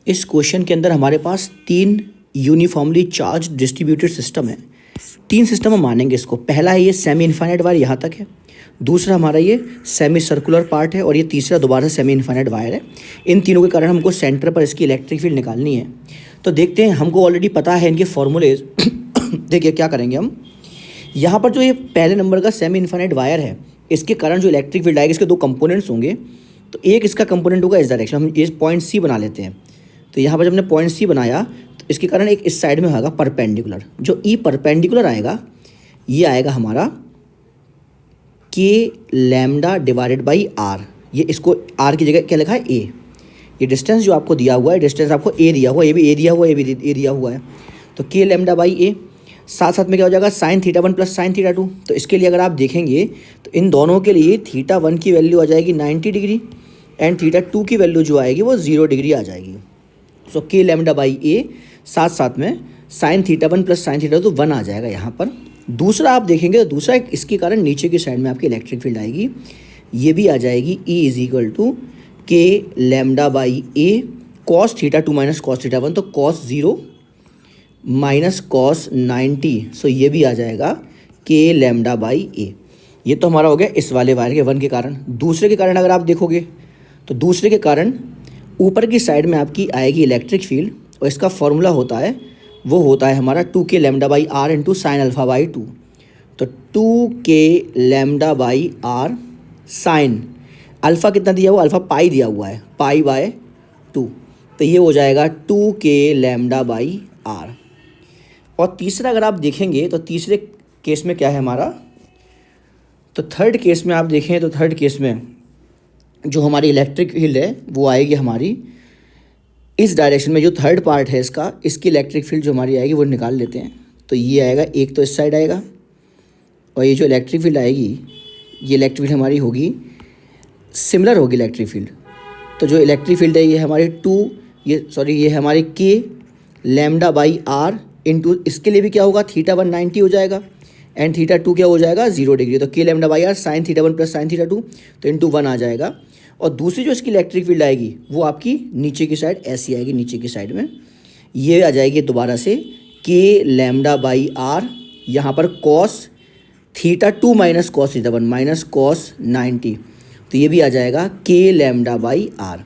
इस क्वेश्चन के अंदर हमारे पास तीन यूनिफॉर्मली चार्ज डिस्ट्रीब्यूटेड सिस्टम है। तीन सिस्टम हम मानेंगे इसको। पहला है ये सेमी इनफाइनाइट वायर यहाँ तक है, दूसरा हमारा ये सेमी सर्कुलर पार्ट है और ये तीसरा दोबारा सेमी इनफाइनाइट वायर है। इन तीनों के कारण हमको सेंटर पर इसकी इलेक्ट्रिक फील्ड निकालनी है। तो देखते हैं, हमको ऑलरेडी पता है इनके फॉर्मूलेज। देखिए क्या करेंगे हम, यहाँ पर जो ये पहले नंबर का सेमी इनफाइनाइट वायर है, इसके कारण जो इलेक्ट्रिक फील्ड आएगी, इसके दो कंपोनेंट्स होंगे। तो एक इसका कंपोनेंट होगा इस डायरेक्शन, हम ये पॉइंट सी बना लेते हैं। तो यहाँ पर जब हमने पॉइंट सी बनाया तो इसके कारण एक इस साइड में होगा परपेंडिकुलर। जो ई परपेंडिकुलर आएगा ये आएगा हमारा के लैम्डा डिवाइडेड बाई आर। ये इसको आर की जगह क्या लिखा है, ए। ये डिस्टेंस जो आपको दिया हुआ है, डिस्टेंस आपको ए दिया हुआ है, ये भी ए दिया हुआ है, ये भी ए दिया हुआ है। तो के लैम्डा बाई ए, साथ साथ में क्या हो जाएगा sign theta 1 plus sine theta 2। तो इसके लिए अगर आप देखेंगे तो इन दोनों के लिए थीटा 1 की वैल्यू आ जाएगी 90 डिग्री एंड थीटा 2 की वैल्यू जो आएगी वो 0 डिग्री आ जाएगी। सो के लैम्डा बाई ए, साथ साथ में sign theta 1 plus sine theta 2 1 आ जाएगा यहाँ पर। दूसरा आप देखेंगे तो दूसरा इसके कारण नीचे की साइड में आपकी इलेक्ट्रिक फील्ड आएगी, ये भी आ जाएगी ई इज इक्वल टू के lambda by A cos theta 2 minus cos theta 1। तो कॉस 0 माइनस कॉस 90, सो ये भी आ जाएगा के लैम्डा बाई ए। ये तो हमारा हो गया इस वाले वायर के 1 के कारण। दूसरे के कारण अगर आप देखोगे तो दूसरे के कारण ऊपर की साइड में आपकी आएगी इलेक्ट्रिक फील्ड और इसका फॉर्मूला होता है, वो होता है हमारा 2 के lambda by r into sine alpha by 2। तो 2 के lambda by r sine alpha कितना दिया हुआ, अल्फ़ा पाई दिया हुआ है, पाई बाय 2। तो ये हो जाएगा 2 के लैम्डा बाई आर। और तीसरा अगर आप देखेंगे तो तीसरे केस में क्या है हमारा, तो थर्ड केस में आप देखें तो थर्ड केस में जो हमारी इलेक्ट्रिक फील्ड है वो आएगी हमारी इस डायरेक्शन में। जो थर्ड पार्ट है इसका, इसकी इलेक्ट्रिक फील्ड जो हमारी आएगी वो निकाल लेते हैं। तो ये आएगा, एक तो इस साइड आएगा और ये जो इलेक्ट्रिक फील्ड आएगी, ये इलेक्ट्रिक फील्ड हमारी होगी सिमिलर होगी इलेक्ट्रिक फील्ड। तो जो इलेक्ट्रिक फील्ड है ये हमारी ये हमारी के लैम्डा बाई आर इंटू, इसके लिए भी क्या होगा थीटा 1 90 हो जाएगा एंड थीटा 2 क्या हो जाएगा 0 डिग्री। तो के lambda by r sine theta 1 plus sine theta 2 तो इंटू 1 आ जाएगा। और दूसरी जो इसकी इलेक्ट्रिक फील्ड आएगी वो आपकी नीचे की साइड ऐसी आएगी, नीचे की साइड में ये आ जाएगी दोबारा से के लैम्डा बाई आर, यहाँ पर cos theta 2 minus cos theta 1 minus cos 90। तो ये भी आ जाएगा के लैम्डा बाई आर।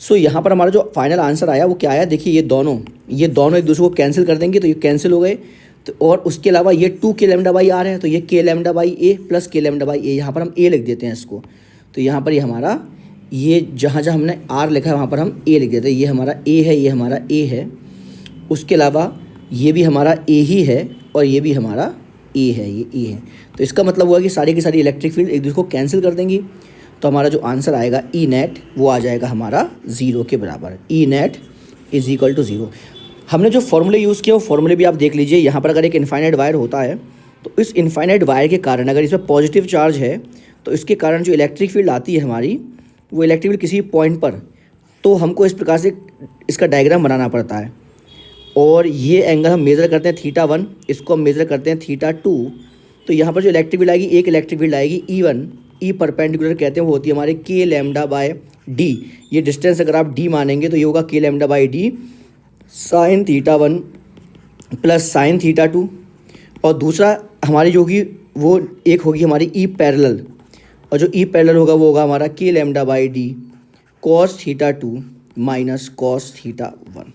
सो यहाँ पर हमारा जो फाइनल आंसर आया वो क्या आया, देखिए ये दोनों एक दूसरे को कैंसिल कर देंगे तो ये कैंसिल हो गए। तो और उसके अलावा ये 2 के लैम्डा बाई आर है, तो ये के लैम्डा बाई ए प्लस के लैम्डा बाई ए, यहाँ पर हम ए लिख देते हैं इसको। तो यहाँ पर ये हमारा ये जहाँ जहाँ हमने आर लिखा है वहाँ पर हम ए लिख देते हैं। ये हमारा ए है, ये हमारा ए है, उसके अलावा ये भी हमारा ए ही है और ये भी हमारा ए है, ये ए है। तो इसका मतलब हुआ कि सारी की सारी इलेक्ट्रिक फील्ड एक दूसरे को कैंसिल कर देंगी। तो हमारा जो आंसर आएगा ई नेट वो आ जाएगा हमारा 0 के बराबर। E net is equal to 0। हमने जो फॉर्मूले यूज़ किया वो फॉर्मूले भी आप देख लीजिए। यहाँ पर अगर एक इनफाइनाइट वायर होता है तो इस इनफाइनाइट वायर के कारण अगर इसमें पॉजिटिव चार्ज है तो इसके कारण जो इलेक्ट्रिक फील्ड आती है हमारी, वो इलेक्ट्रिक फील्ड किसी पॉइंट पर, तो हमको इस प्रकार से इसका डायग्राम बनाना पड़ता है। और ये एंगल हम मेज़र करते हैं थीटा 1, इसको हम मेज़र करते हैं थीटा 2। तो यहाँ पर जो इलेक्ट्रिक फील्ड आएगी, एक इलेक्ट्रिक फील्ड आएगी E1, ई परपेंडिकुलर कहते हैं, वो होती है हमारे के लैम्डा बाय डी। ये डिस्टेंस अगर आप डी मानेंगे तो ये होगा के lambda by D sign theta 1 plus sine theta 2। और दूसरा हमारी जो होगी वो एक होगी हमारी ई पैरेलल, और जो ई पैरेलल होगा वो होगा हमारा के lambda by D cos theta 2 minus cos theta 1।